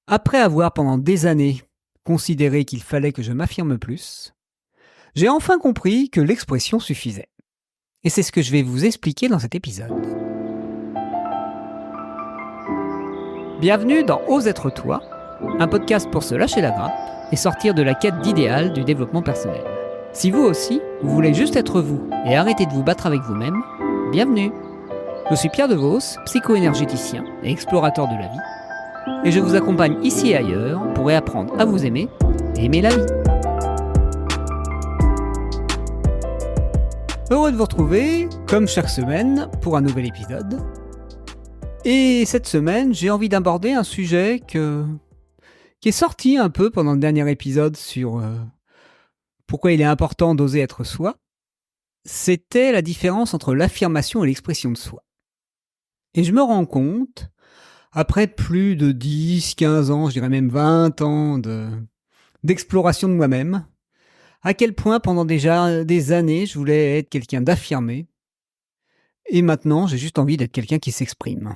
Après avoir pendant des années considéré qu'il fallait que je m'affirme plus, j'ai enfin compris que l'expression suffisait. Et c'est ce que je vais vous expliquer dans cet épisode. Bienvenue dans Ose être toi, un podcast pour se lâcher la grappe et sortir de la quête d'idéal du développement personnel. Si vous aussi, vous voulez juste être vous et arrêter de vous battre avec vous-même, bienvenue. Je suis Pierre Devos, psycho-énergéticien et explorateur de la vie, et je vous accompagne ici et ailleurs pour réapprendre à vous aimer et aimer la vie. Heureux de vous retrouver, comme chaque semaine, pour un nouvel épisode. Et cette semaine, j'ai envie d'aborder un sujet qui est sorti un peu pendant le dernier épisode sur pourquoi il est important d'oser être soi. C'était la différence entre l'affirmation et l'expression de soi. Et je me rends compte, après plus de 10, 15 ans, je dirais même 20 ans d'exploration de moi-même, à quel point pendant déjà des années, je voulais être quelqu'un d'affirmé. Et maintenant, j'ai juste envie d'être quelqu'un qui s'exprime.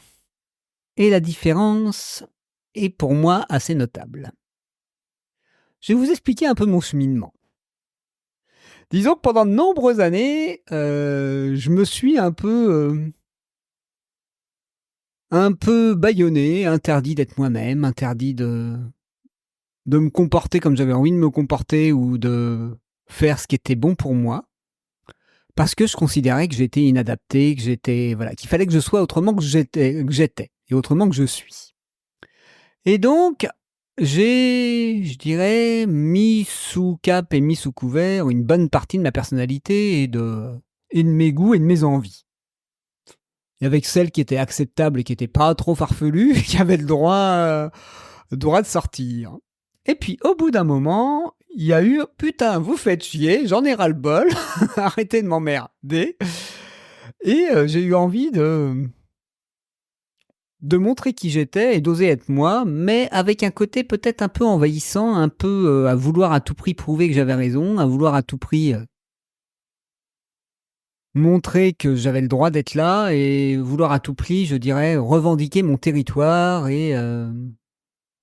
Et la différence est pour moi assez notable. Je vais vous expliquer un peu mon cheminement. Disons que pendant de nombreuses années, je me suis un peu bâillonné, interdit d'être moi-même, interdit de me comporter comme j'avais envie de me comporter ou de faire ce qui était bon pour moi. Parce que je considérais que j'étais inadapté, qu'il fallait que je sois autrement que j'étais et autrement que je suis. Et donc, j'ai, je dirais, mis sous cap et mis sous couvert une bonne partie de ma personnalité et de mes goûts et de mes envies. Et avec celles qui étaient acceptables et qui n'étaient pas trop farfelues, qui avaient le droit de sortir. Et puis, au bout d'un moment, il y a eu « Putain, vous faites chier, j'en ai ras-le-bol, arrêtez de m'emmerder ». Et j'ai eu envie de montrer qui j'étais et d'oser être moi, mais avec un côté peut-être un peu envahissant, un peu à vouloir à tout prix prouver que j'avais raison, à vouloir à tout prix montrer que j'avais le droit d'être là et vouloir à tout prix, je dirais, revendiquer mon territoire et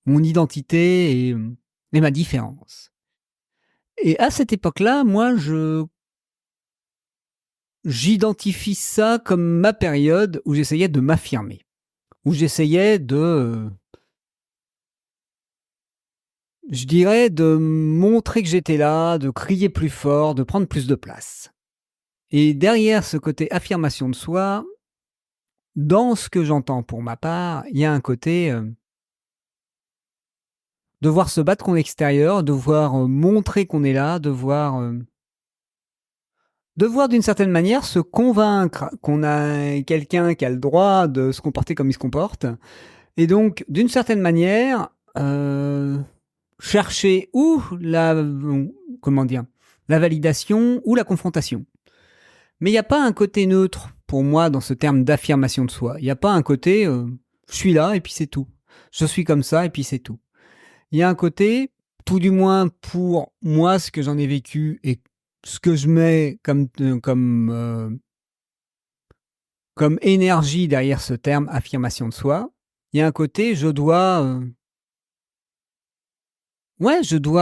mon identité et ma différence. Et à cette époque-là, moi, j'identifie ça comme ma période où j'essayais de m'affirmer, où j'essayais je dirais, de montrer que j'étais là, de crier plus fort, de prendre plus de place. Et derrière ce côté affirmation de soi, dans ce que j'entends pour ma part, il y a un côté devoir se battre contre l'extérieur, devoir montrer qu'on est là, devoir d'une certaine manière se convaincre qu'on a quelqu'un qui a le droit de se comporter comme il se comporte. Et donc, d'une certaine manière, chercher ou la validation ou la confrontation. Mais il n'y a pas un côté neutre pour moi dans ce terme d'affirmation de soi. Il n'y a pas un côté je suis là et puis c'est tout. Je suis comme ça et puis c'est tout. Il y a un côté, tout du moins pour moi, ce que j'en ai vécu et ce que je mets comme énergie derrière ce terme affirmation de soi. Il y a un côté, je dois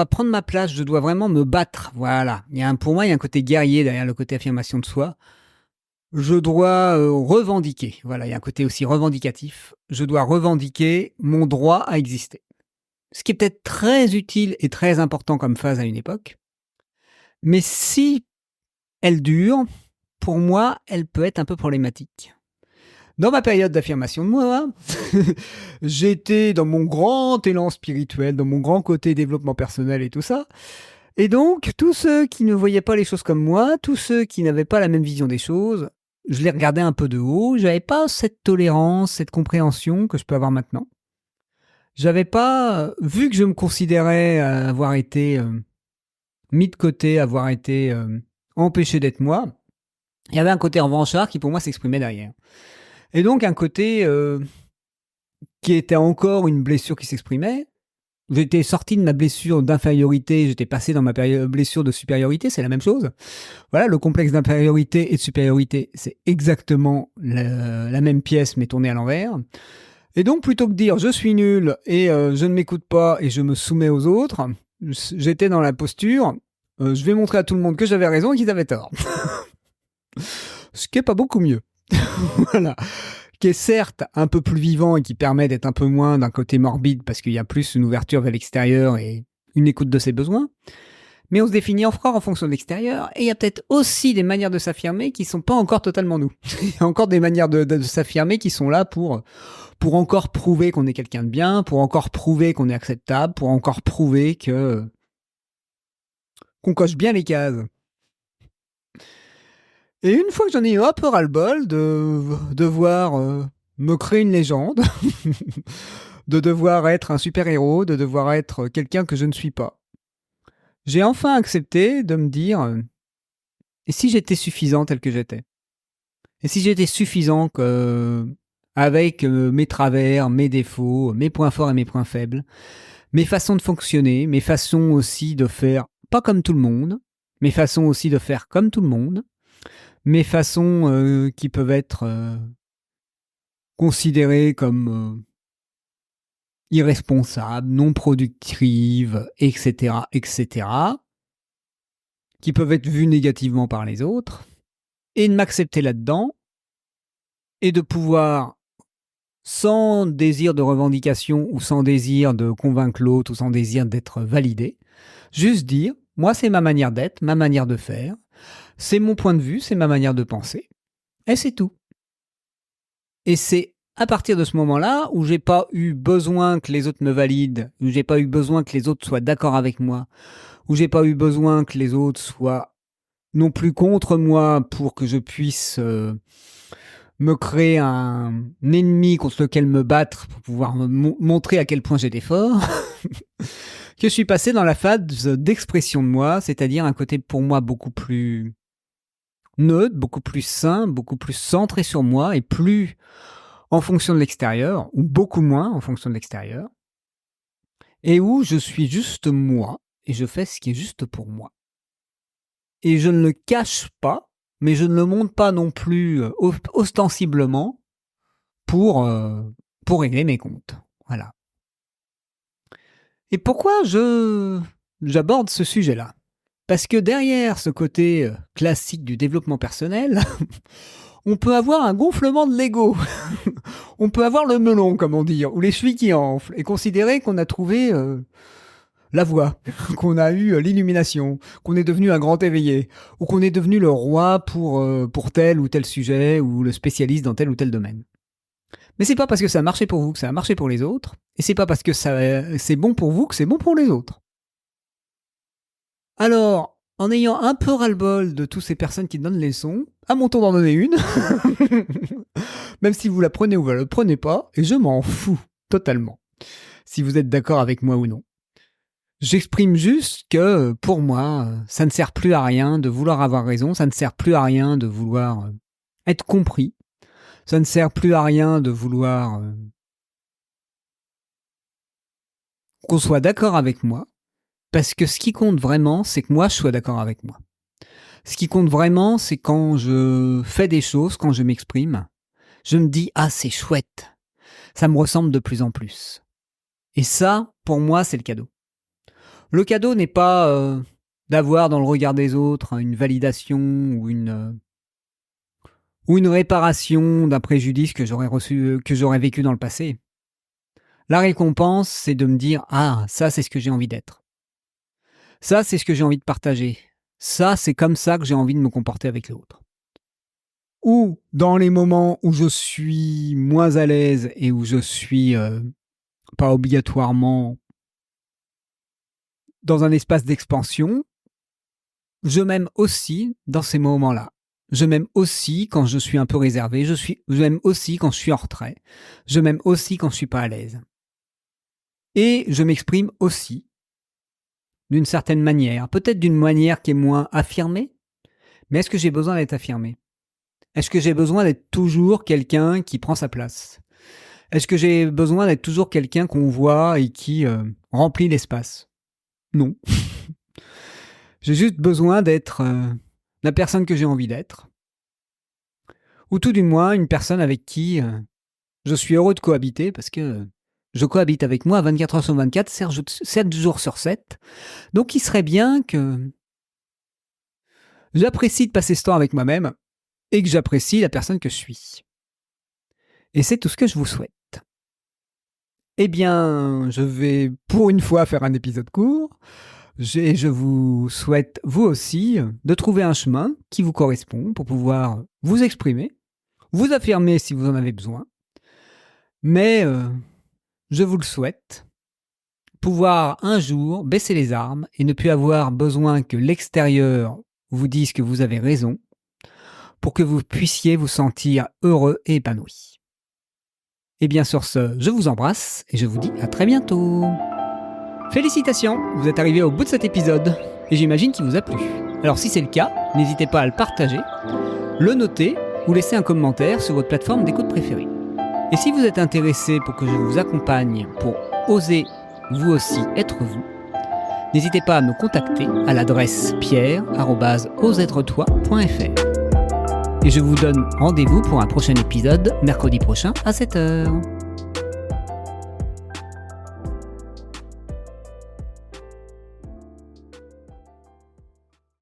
prendre ma place, je dois vraiment me battre. Voilà. Pour moi, il y a un côté guerrier derrière le côté affirmation de soi. Je dois revendiquer. Voilà, il y a un côté aussi revendicatif. Je dois revendiquer mon droit à exister. Ce qui est peut-être très utile et très important comme phase à une époque. Mais si elle dure, pour moi, elle peut être un peu problématique. Dans ma période d'affirmation de moi, j'étais dans mon grand élan spirituel, dans mon grand côté développement personnel et tout ça. Et donc, tous ceux qui ne voyaient pas les choses comme moi, tous ceux qui n'avaient pas la même vision des choses, je les regardais un peu de haut. J'avais pas cette tolérance, cette compréhension que je peux avoir maintenant. J'avais pas, vu que je me considérais avoir été mis de côté, avoir été empêché d'être moi, il y avait un côté revanchard qui pour moi s'exprimait derrière. Et donc un côté qui était encore une blessure qui s'exprimait. J'étais sorti de ma blessure d'infériorité, j'étais passé dans ma blessure de supériorité, c'est la même chose. Voilà, le complexe d'infériorité et de supériorité, c'est exactement la même pièce mais tournée à l'envers. Et donc, plutôt que de dire je suis nul et je ne m'écoute pas et je me soumets aux autres, j'étais dans la posture je vais montrer à tout le monde que j'avais raison et qu'ils avaient tort. Ce qui est pas beaucoup mieux. Voilà. Qui est certes un peu plus vivant et qui permet d'être un peu moins d'un côté morbide parce qu'il y a plus une ouverture vers l'extérieur et une écoute de ses besoins. Mais on se définit encore en fonction de l'extérieur et il y a peut-être aussi des manières de s'affirmer qui sont pas encore totalement nous. Il y a encore des manières de s'affirmer qui sont là pour encore prouver qu'on est quelqu'un de bien, pour encore prouver qu'on est acceptable, pour encore prouver qu'on coche bien les cases. Et une fois que j'en ai eu un peu ras-le-bol de devoir me créer une légende, de devoir être un super-héros, de devoir être quelqu'un que je ne suis pas, j'ai enfin accepté de me dire et si j'étais suffisant tel que j'étais? Et si j'étais suffisant avec mes travers, mes défauts, mes points forts et mes points faibles, mes façons de fonctionner, mes façons aussi de faire pas comme tout le monde, mes façons aussi de faire comme tout le monde, mes façons qui peuvent être considérées comme irresponsables, non productives, etc., etc., qui peuvent être vues négativement par les autres, et de m'accepter là-dedans, et de pouvoir, sans désir de revendication ou sans désir de convaincre l'autre ou sans désir d'être validé, juste dire, moi c'est ma manière d'être, ma manière de faire, c'est mon point de vue, c'est ma manière de penser, et c'est tout. Et c'est à partir de ce moment-là où j'ai pas eu besoin que les autres me valident, où j'ai pas eu besoin que les autres soient d'accord avec moi, où j'ai pas eu besoin que les autres soient non plus contre moi pour que je puisse me créer un ennemi contre lequel me battre pour pouvoir me montrer à quel point j'étais fort, que je suis passé dans la phase d'expression de moi, c'est-à-dire un côté pour moi beaucoup plus neutre, beaucoup plus sain, beaucoup plus centré sur moi et plus en fonction de l'extérieur, ou beaucoup moins en fonction de l'extérieur, et où je suis juste moi, et je fais ce qui est juste pour moi. Et je ne le cache pas, mais je ne le montre pas non plus ostensiblement pour régler mes comptes. Voilà. Et pourquoi j'aborde ce sujet-là? Parce que derrière ce côté classique du développement personnel, on peut avoir un gonflement de l'ego. On peut avoir le melon, comme on dit, ou les chevilles qui enflent, et considérer qu'on a trouvé la voie, qu'on a eu l'illumination, qu'on est devenu un grand éveillé, ou qu'on est devenu le roi pour tel ou tel sujet, ou le spécialiste dans tel ou tel domaine. Mais c'est pas parce que ça a marché pour vous que ça a marché pour les autres, et c'est pas parce que c'est bon pour vous que c'est bon pour les autres. Alors, en ayant un peu ras-le-bol de toutes ces personnes qui donnent les leçons, à mon tour d'en donner une, même si vous la prenez ou vous la prenez pas, et je m'en fous totalement, si vous êtes d'accord avec moi ou non. J'exprime juste que, pour moi, ça ne sert plus à rien de vouloir avoir raison, ça ne sert plus à rien de vouloir être compris, ça ne sert plus à rien de vouloir qu'on soit d'accord avec moi, parce que ce qui compte vraiment, c'est que moi, je sois d'accord avec moi. Ce qui compte vraiment, c'est quand je fais des choses, quand je m'exprime, je me dis « Ah, c'est chouette, ça me ressemble de plus en plus ». Et ça, pour moi, c'est le cadeau. Le cadeau n'est pas d'avoir dans le regard des autres une validation ou une réparation d'un préjudice que j'aurais reçu, que j'aurais vécu dans le passé. La récompense, c'est de me dire « Ah, ça, c'est ce que j'ai envie d'être. Ça, c'est ce que j'ai envie de partager. Ça, c'est comme ça que j'ai envie de me comporter avec l'autre. » Ou dans les moments où je suis moins à l'aise et où je suis pas obligatoirement dans un espace d'expansion, je m'aime aussi dans ces moments-là. Je m'aime aussi quand je suis un peu réservé, je m'aime aussi quand je suis en retrait, je m'aime aussi quand je suis pas à l'aise. Et je m'exprime aussi d'une certaine manière, peut-être d'une manière qui est moins affirmée, mais est-ce que j'ai besoin d'être affirmé? Est-ce que j'ai besoin d'être toujours quelqu'un qui prend sa place? Est-ce que j'ai besoin d'être toujours quelqu'un qu'on voit et qui remplit l'espace? Non. J'ai juste besoin d'être la personne que j'ai envie d'être. Ou tout du moins une personne avec qui Je suis heureux de cohabiter parce que je cohabite avec moi 24 heures sur 24, 7 jours sur 7. Donc il serait bien que j'apprécie de passer ce temps avec moi-même et que j'apprécie la personne que je suis. Et c'est tout ce que je vous souhaite. Eh bien, je vais pour une fois faire un épisode court. Je vous souhaite, vous aussi, de trouver un chemin qui vous correspond pour pouvoir vous exprimer, vous affirmer si vous en avez besoin. Mais je vous le souhaite, pouvoir un jour baisser les armes et ne plus avoir besoin que l'extérieur vous dise que vous avez raison pour que vous puissiez vous sentir heureux et épanoui. Et bien sur ce, je vous embrasse et je vous dis à très bientôt. Félicitations, vous êtes arrivé au bout de cet épisode et j'imagine qu'il vous a plu. Alors si c'est le cas, n'hésitez pas à le partager, le noter ou laisser un commentaire sur votre plateforme d'écoute préférée. Et si vous êtes intéressé pour que je vous accompagne pour oser vous aussi être vous, n'hésitez pas à me contacter à l'adresse pierre@osetretoi.fr. Et je vous donne rendez-vous pour un prochain épisode mercredi prochain à 7h.